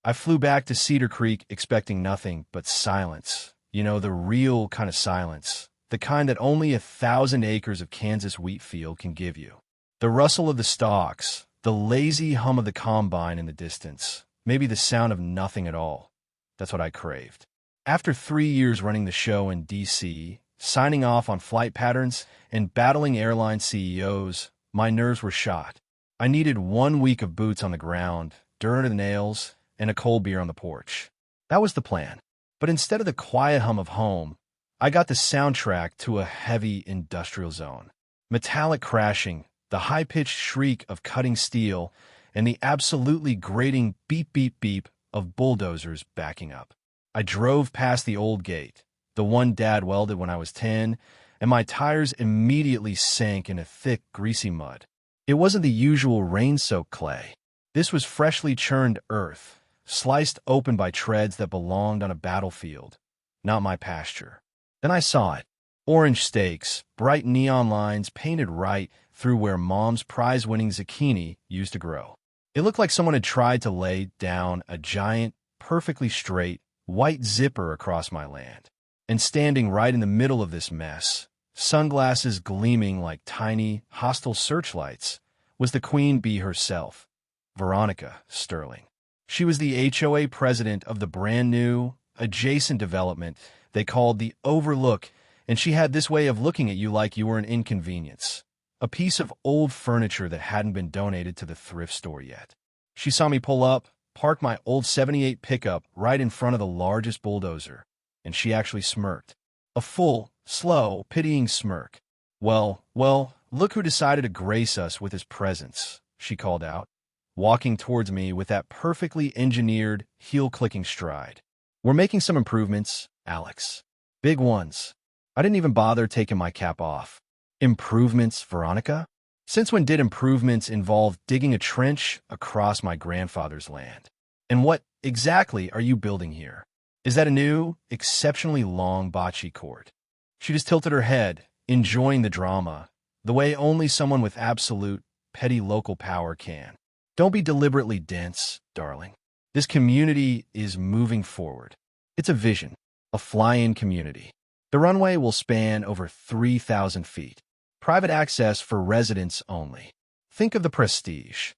I flew back to Cedar Creek expecting nothing but silence. You know, the real kind of silence. The kind that only 1,000 acres of Kansas wheat field can give you. The rustle of the stalks, the lazy hum of the combine in the distance, maybe the sound of nothing at all. That's what I craved. After 3 years running the show in D.C., signing off on flight patterns, and battling airline CEOs, my nerves were shot. I needed 1 week of boots on the ground, dirt in the nails, and a cold beer on the porch. That was the plan. But instead of the quiet hum of home, I got the soundtrack to a heavy industrial zone. Metallic crashing, the high-pitched shriek of cutting steel, and the absolutely grating beep, beep, beep of bulldozers backing up. I drove past the old gate, the one Dad welded when I was 10, and my tires immediately sank in a thick, greasy mud. It wasn't the usual rain-soaked clay. This was freshly churned earth, sliced open by treads that belonged on a battlefield, not my pasture. Then I saw it. Orange stakes, bright neon lines painted right through where Mom's prize-winning zucchini used to grow. It looked like someone had tried to lay down a giant, perfectly straight, white zipper across my land. And standing right in the middle of this mess, sunglasses gleaming like tiny, hostile searchlights, was the queen bee herself, Veronica Sterling. She was the HOA president of the brand-new, adjacent development they called the Overlook, and she had this way of looking at you like you were an inconvenience, a piece of old furniture that hadn't been donated to the thrift store yet. She saw me pull up, park my old '78 pickup right in front of the largest bulldozer, and she actually smirked. A full, slow, pitying smirk. Well, look who decided to grace us with his presence, she called out, walking towards me with that perfectly engineered, heel-clicking stride. We're making some improvements, Alex. Big ones. I didn't even bother taking my cap off. Improvements, Veronica? Since when did improvements involve digging a trench across my grandfather's land? And what exactly are you building here? Is that a new, exceptionally long bocce court? She just tilted her head, enjoying the drama, the way only someone with absolute, petty local power can. Don't be deliberately dense, darling. This community is moving forward. It's a vision, a fly-in community. The runway will span over 3,000 feet. Private access for residents only. Think of the prestige.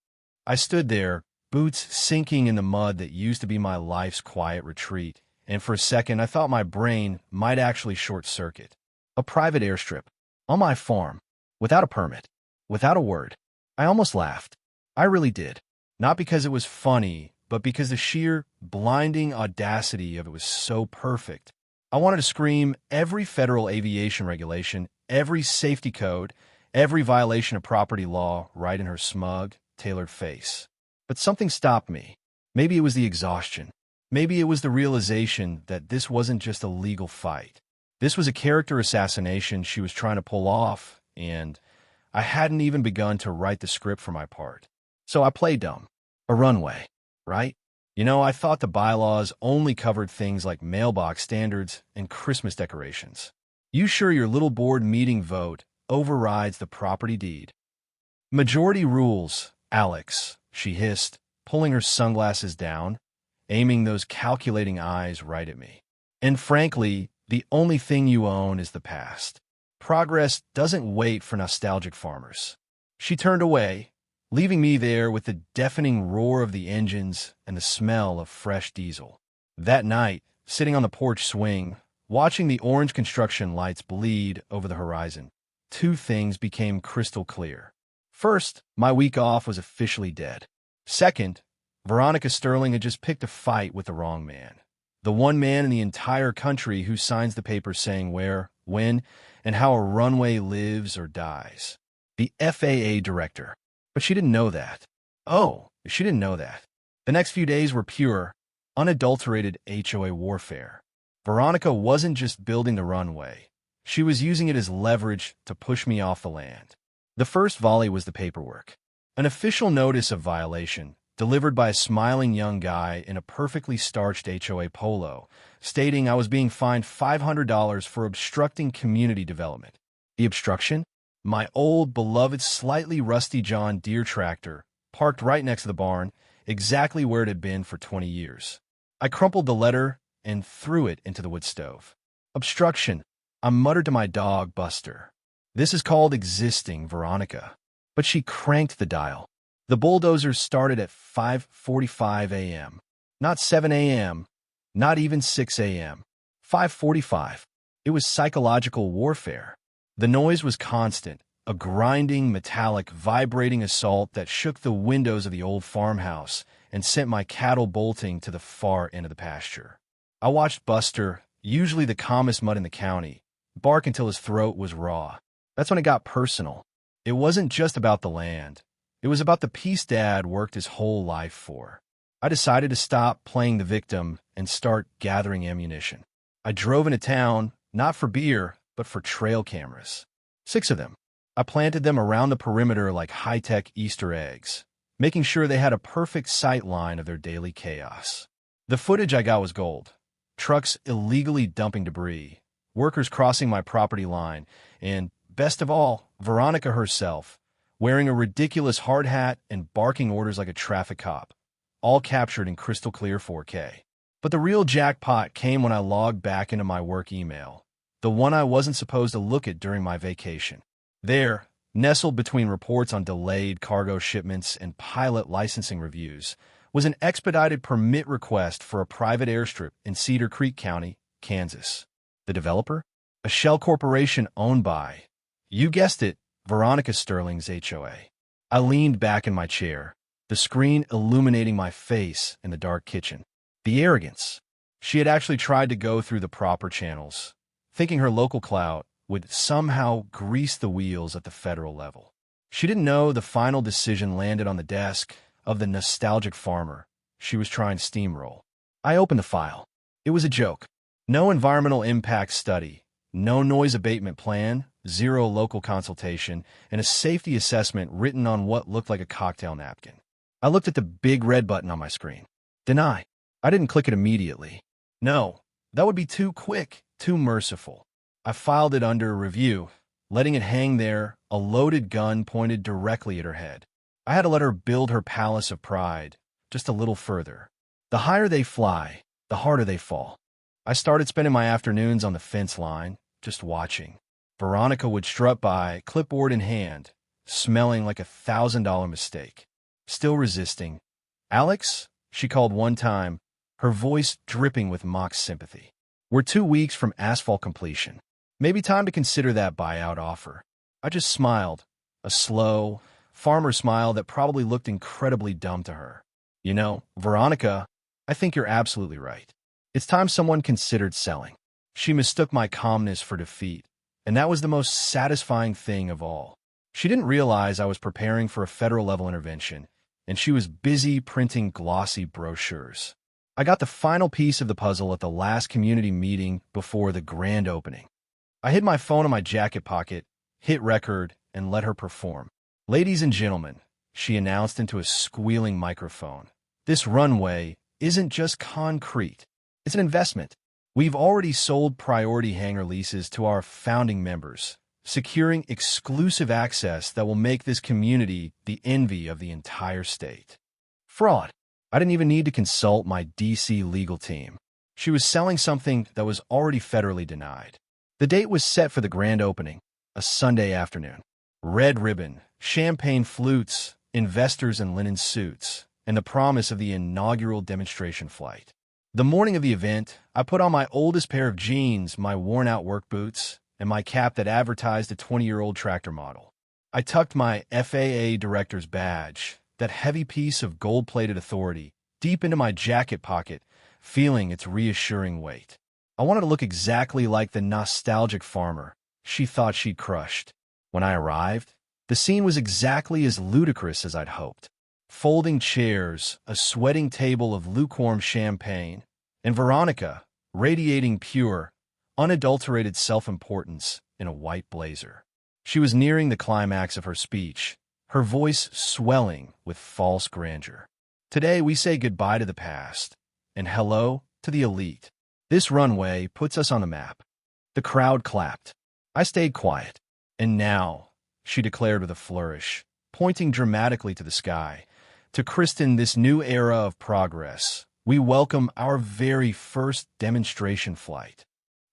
I stood there, boots sinking in the mud that used to be my life's quiet retreat, and for a second I thought my brain might actually short-circuit. A private airstrip. On my farm. Without a permit. Without a word. I almost laughed. I really did. Not because it was funny, but because the sheer, blinding audacity of it was so perfect. I wanted to scream every federal aviation regulation, every safety code, every violation of property law right in her smug, tailored face. But something stopped me. Maybe it was the exhaustion. Maybe it was the realization that this wasn't just a legal fight. This was a character assassination she was trying to pull off, and I hadn't even begun to write the script for my part. So I played dumb. A runway, right? You know, I thought the bylaws only covered things like mailbox standards and Christmas decorations. You sure your little board meeting vote overrides the property deed? Majority rules, Alex, she hissed, pulling her sunglasses down, aiming those calculating eyes right at me. And frankly, the only thing you own is the past. Progress doesn't wait for nostalgic farmers. She turned away, leaving me there with the deafening roar of the engines and the smell of fresh diesel. That night, sitting on the porch swing, watching the orange construction lights bleed over the horizon, two things became crystal clear. First, my week off was officially dead. Second, Veronica Sterling had just picked a fight with the wrong man. The one man in the entire country who signs the papers saying where, when, and how a runway lives or dies. The FAA director. But she didn't know that. Oh, she didn't know that. The next few days were pure, unadulterated HOA warfare. Veronica wasn't just building the runway. She was using it as leverage to push me off the land. The first volley was the paperwork. An official notice of violation, delivered by a smiling young guy in a perfectly starched HOA polo, stating I was being fined $500 for obstructing community development. The obstruction? My old, beloved, slightly rusty John Deere tractor, parked right next to the barn, exactly where it had been for 20 years. I crumpled the letter and threw it into the wood stove. Obstruction, I muttered to my dog, Buster. This is called existing, Veronica. But she cranked the dial. The bulldozers started at 5:45 a.m. Not 7 a.m., not even 6 a.m. 5:45. It was psychological warfare. The noise was constant, a grinding, metallic, vibrating assault that shook the windows of the old farmhouse and sent my cattle bolting to the far end of the pasture. I watched Buster, usually the calmest mutt in the county, bark until his throat was raw. That's when it got personal. It wasn't just about the land. It was about the peace Dad worked his whole life for. I decided to stop playing the victim and start gathering ammunition. I drove into town, not for beer, but for trail cameras. 6 of them. I planted them around the perimeter like high-tech Easter eggs, making sure they had a perfect sight line of their daily chaos. The footage I got was gold. Trucks illegally dumping debris, workers crossing my property line, and, best of all, Veronica herself, wearing a ridiculous hard hat and barking orders like a traffic cop, all captured in crystal clear 4K. But the real jackpot came when I logged back into my work email, the one I wasn't supposed to look at during my vacation. There, nestled between reports on delayed cargo shipments and pilot licensing reviews, was an expedited permit request for a private airstrip in Cedar Creek County, Kansas. The developer? A shell corporation owned by, you guessed it, Veronica Sterling's HOA. I leaned back in my chair, the screen illuminating my face in the dark kitchen. The arrogance. She had actually tried to go through the proper channels, thinking her local clout would somehow grease the wheels at the federal level. She didn't know the final decision landed on the desk of the nostalgic farmer she was trying to steamroll. I opened the file. It was a joke. No environmental impact study, no noise abatement plan, 0 local consultation, and a safety assessment written on what looked like a cocktail napkin. I looked at the big red button on my screen. Deny. I didn't click it immediately. No, that would be too quick, too merciful. I filed it under review, letting it hang there, a loaded gun pointed directly at her head. I had to let her build her palace of pride just a little further. The higher they fly, the harder they fall. I started spending my afternoons on the fence line, just watching. Veronica would strut by, clipboard in hand, smelling like $1,000 mistake. Still resisting. Alex, she called one time, her voice dripping with mock sympathy. We're 2 weeks from asphalt completion. Maybe time to consider that buyout offer. I just smiled, a slow, farmer smile that probably looked incredibly dumb to her. You know, Veronica, I think you're absolutely right. It's time someone considered selling. She mistook my calmness for defeat, and that was the most satisfying thing of all. She didn't realize I was preparing for a federal-level intervention, and she was busy printing glossy brochures. I got the final piece of the puzzle at the last community meeting before the grand opening. I hid my phone in my jacket pocket, hit record, and let her perform. Ladies and gentlemen, she announced into a squealing microphone, this runway isn't just concrete. It's an investment. We've already sold priority hangar leases to our founding members, securing exclusive access that will make this community the envy of the entire state. Fraud. I didn't even need to consult my D.C. legal team. She was selling something that was already federally denied. The date was set for the grand opening, a Sunday afternoon. Red ribbon, champagne flutes, investors in linen suits, and the promise of the inaugural demonstration flight. The morning of the event, I put on my oldest pair of jeans, my worn-out work boots, and my cap that advertised a 20-year-old tractor model. I tucked my FAA director's badge, that heavy piece of gold-plated authority, deep into my jacket pocket, feeling its reassuring weight. I wanted to look exactly like the nostalgic farmer she thought she'd crushed. When I arrived, the scene was exactly as ludicrous as I'd hoped. Folding chairs, a sweating table of lukewarm champagne, and Veronica, radiating pure, unadulterated self-importance in a white blazer. She was nearing the climax of her speech, her voice swelling with false grandeur. Today we say goodbye to the past, and hello to the elite. This runway puts us on the map. The crowd clapped. I stayed quiet. And now, she declared with a flourish, pointing dramatically to the sky, To christen this new era of progress, we welcome our very first demonstration flight.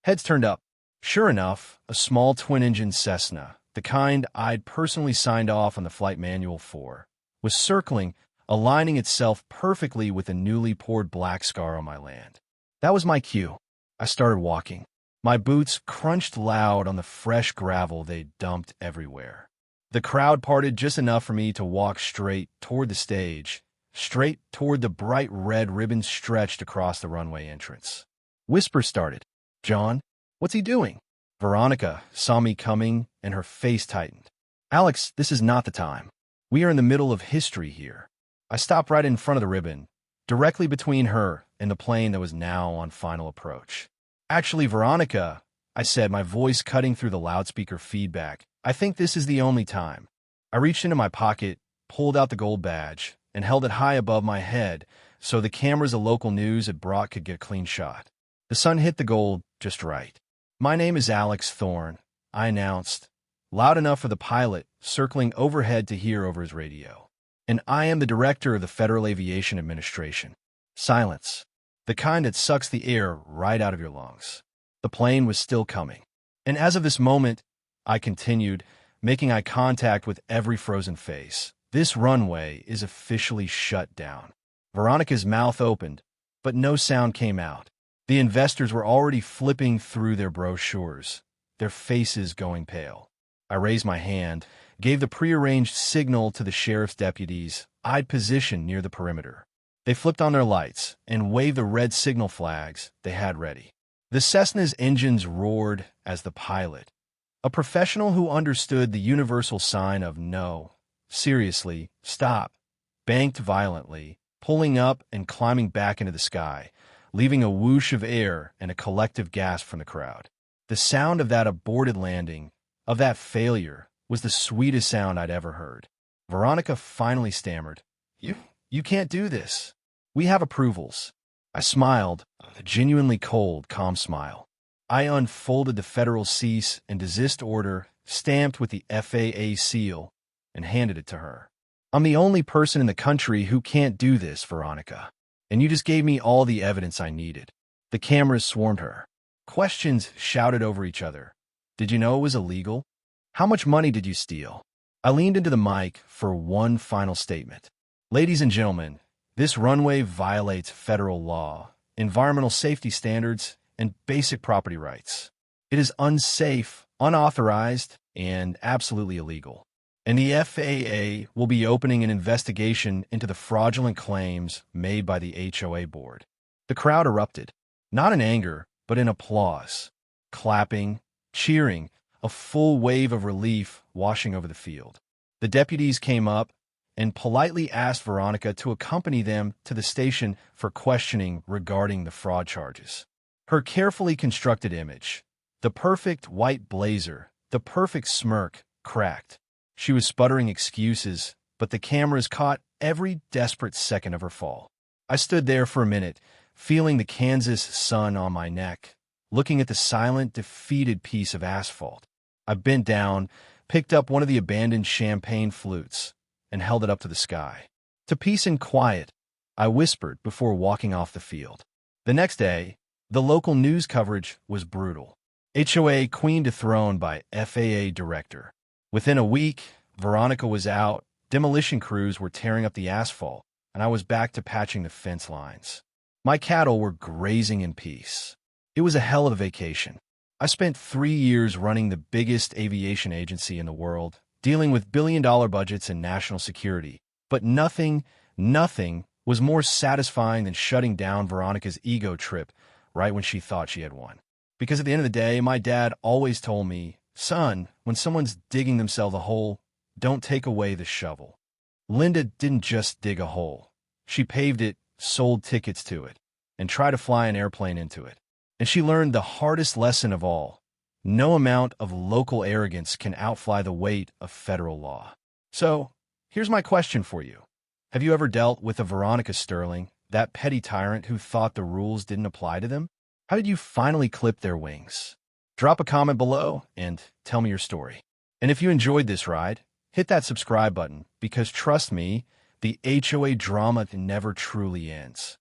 Heads turned up. Sure enough, a small twin-engine Cessna, the kind I'd personally signed off on the flight manual for, was circling, aligning itself perfectly with a newly poured black scar on my land. That was my cue. I started walking. My boots crunched loud on the fresh gravel they'd dumped everywhere. The crowd parted just enough for me to walk straight toward the stage, straight toward the bright red ribbons stretched across the runway entrance. Whispers started. "John, what's he doing?" Veronica saw me coming, and her face tightened. "Alex, this is not the time. We are in the middle of history here." I stopped right in front of the ribbon, directly between her and the plane that was now on final approach. "Actually, Veronica," I said, my voice cutting through the loudspeaker feedback, "I think this is the only time." I reached into my pocket, pulled out the gold badge, and held it high above my head so the cameras the local news had brought could get a clean shot. The sun hit the gold just right. "My name is Alex Thorne," I announced, loud enough for the pilot circling overhead to hear over his radio. "And I am the director of the Federal Aviation Administration." Silence. The kind that sucks the air right out of your lungs. The plane was still coming. "And as of this moment," I continued, making eye contact with every frozen face, "this runway is officially shut down." Veronica's mouth opened, but no sound came out. The investors were already flipping through their brochures, their faces going pale. I raised my hand, gave the prearranged signal to the sheriff's deputies I'd positioned near the perimeter. They flipped on their lights and waved the red signal flags they had ready. The Cessna's engines roared as the pilot, a professional who understood the universal sign of no, seriously, stop, banked violently, pulling up and climbing back into the sky, leaving a whoosh of air and a collective gasp from the crowd. The sound of that aborted landing, of that failure, was the sweetest sound I'd ever heard. Veronica finally stammered, You can't do this. We have approvals." I smiled, a genuinely cold, calm smile. I unfolded the federal cease and desist order stamped with the FAA seal and handed it to her. "I'm the only person in the country who can't do this, Veronica. And you just gave me all the evidence I needed." The cameras swarmed her. Questions shouted over each other. "Did you know it was illegal? How much money did you steal?" I leaned into the mic for one final statement. "Ladies and gentlemen, this runway violates federal law, environmental safety standards, and basic property rights. It is unsafe, unauthorized, and absolutely illegal. And the FAA will be opening an investigation into the fraudulent claims made by the HOA board." The crowd erupted, not in anger, but in applause, clapping, cheering, a full wave of relief washing over the field. The deputies came up and politely asked Veronica to accompany them to the station for questioning regarding the fraud charges. Her carefully constructed image, the perfect white blazer, the perfect smirk, cracked. She was sputtering excuses, but the cameras caught every desperate second of her fall. I stood there for a minute, feeling the Kansas sun on my neck, looking at the silent, defeated piece of asphalt. I bent down, picked up one of the abandoned champagne flutes, and held it up to the sky. "To peace and quiet," I whispered before walking off the field. The next day, the local news coverage was brutal. HOA queen dethroned by FAA director. Within a week, Veronica was out, demolition crews were tearing up the asphalt, and I was back to patching the fence lines. My cattle were grazing in peace. It was a hell of a vacation. I spent 3 years running the biggest aviation agency in the world, dealing with billion-dollar budgets and national security. But nothing was more satisfying than shutting down Veronica's ego trip right when she thought she had won. Because at the end of the day, my dad always told me, "Son, when someone's digging themselves a hole, don't take away the shovel." Linda didn't just dig a hole. She paved it, sold tickets to it, and tried to fly an airplane into it. And she learned the hardest lesson of all. No amount of local arrogance can outfly the weight of federal law. So, here's my question for you. Have you ever dealt with a Veronica Sterling, that petty tyrant who thought the rules didn't apply to them? How did you finally clip their wings? Drop a comment below and tell me your story. And if you enjoyed this ride, hit that subscribe button because trust me, The HOA drama never truly ends.